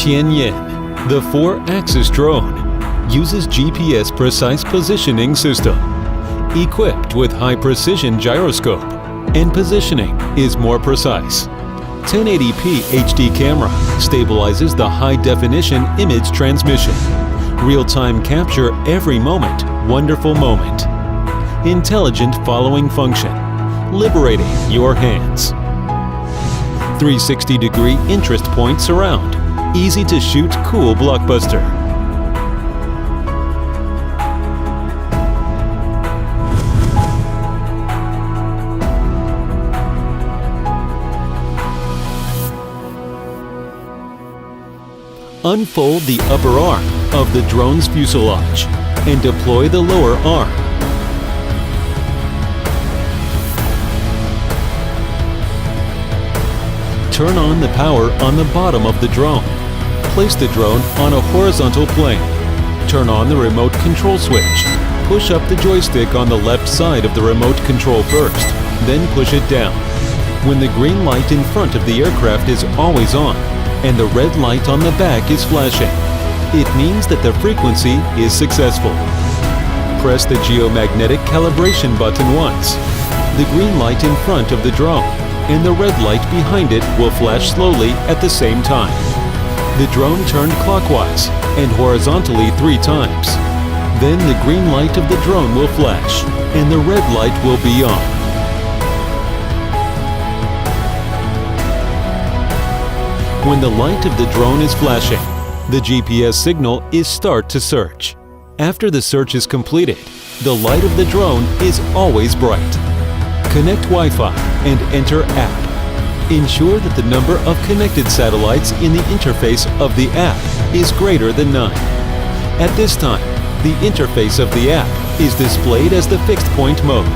Tianyan, the 4-axis drone, uses GPS precise positioning system. Equipped with high-precision gyroscope, and positioning is more precise. 1080p HD camera stabilizes the high-definition image transmission. Real-time capture every moment, wonderful moment. Intelligent following function, liberating your hands. 360-degree interest point surround, easy to shoot cool blockbuster. Unfold the upper arm of the drone's fuselage and deploy the lower arm. Turn on the power on the bottom of the drone. Place the drone on a horizontal plane. Turn on the remote control switch. Push up the joystick on the left side of the remote control first, then push it down. When the green light in front of the aircraft is always on, and the red light on the back is flashing, it means that the frequency is successful. Press the geomagnetic calibration button once. The green light in front of the drone and the red light behind it will flash slowly at the same time. The drone turned clockwise and horizontally 3 times. Then the green light of the drone will flash and the red light will be on. When the light of the drone is flashing, the GPS signal is start to search. After the search is completed, the light of the drone is always bright. Connect Wi-Fi and enter app. Ensure that the number of connected satellites in the interface of the app is greater than 9. At this time, the interface of the app is displayed as the fixed point mode.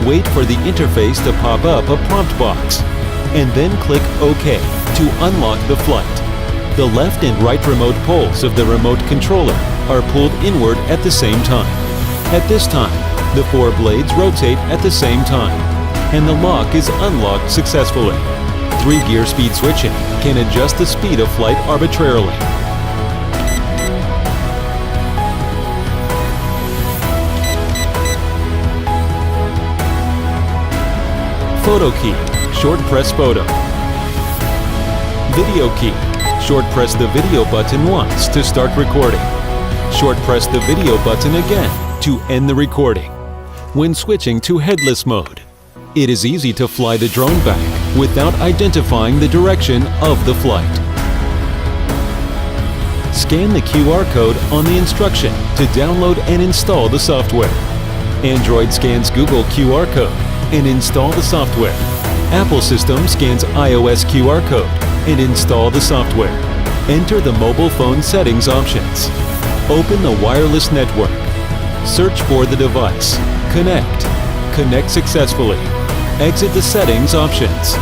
Wait for the interface to pop up a prompt box, and then click OK to unlock the flight. The left and right remote poles of the remote controller are pulled inward at the same time. At this time, the 4 blades rotate at the same time, and the lock is unlocked successfully. 3-gear speed switching can adjust the speed of flight arbitrarily. Photo key, short press photo. Video key, short press the video button once to start recording. Short press the video button again to end the recording. When switching to headless mode, it is easy to fly the drone back without identifying the direction of the flight. Scan the QR code on the instruction to download and install the software. Android scans Google QR code and install the software. Apple system scans iOS QR code and install the software. Enter the mobile phone settings options. Open the wireless network. Search for the device. Connect. Connect successfully. Exit the settings options.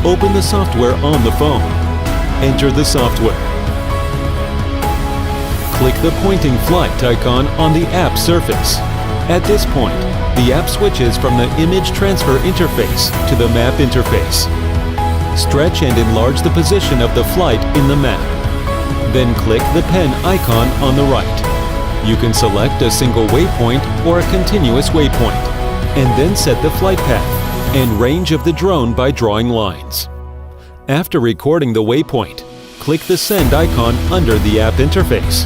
Open the software on the phone. Enter the software. Click the pointing flight icon on the app surface. At this point, the app switches from the image transfer interface to the map interface. Stretch and enlarge the position of the flight in the map. Then click the pen icon on the right. You can select a single waypoint or a continuous waypoint, and then set the flight path and range of the drone by drawing lines. After recording the waypoint, click the send icon under the app interface.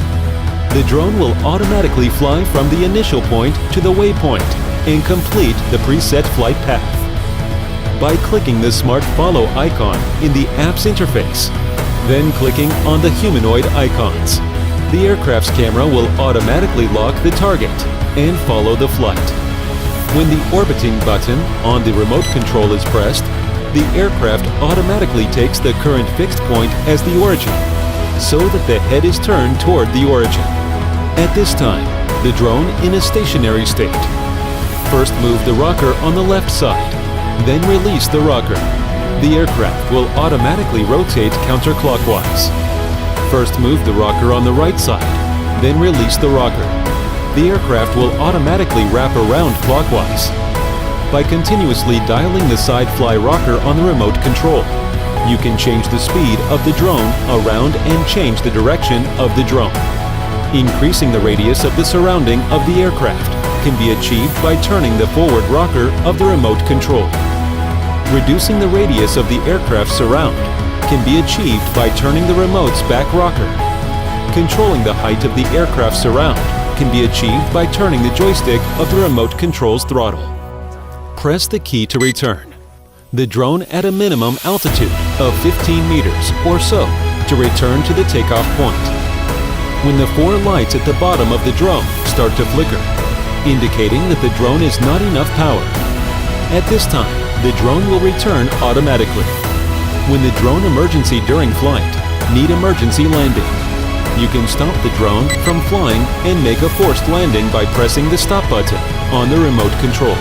The drone will automatically fly from the initial point to the waypoint and complete the preset flight path. By clicking the Smart Follow icon in the app's interface, then clicking on the humanoid icons, the aircraft's camera will automatically lock the target and follow the flight. When the orbiting button on the remote control is pressed, the aircraft automatically takes the current fixed point as the origin, so that the head is turned toward the origin. At this time, the drone in a stationary state. First move the rocker on the left side, then release the rocker. The aircraft will automatically rotate counterclockwise. First move the rocker on the right side, then release the rocker. The aircraft will automatically wrap around clockwise. By continuously dialing the side fly rocker on the remote control, You can change the speed of the drone around and change the direction of the drone. Increasing the radius of the surrounding of the aircraft can be achieved by turning the forward rocker of the remote control. Reducing the radius of the aircraft surround can be achieved by turning the remote's back rocker. Controlling the height of the aircraft surround can be achieved by turning the joystick of the remote control's throttle. Press the key to return the drone at a minimum altitude of 15 meters or so to return to the takeoff point. When the 4 lights at the bottom of the drone start to flicker, indicating that the drone is not enough power, at this time, the drone will return automatically. When the drone emergency during flight need emergency landing, you can stop the drone from flying and make a forced landing by pressing the stop button on the remote control.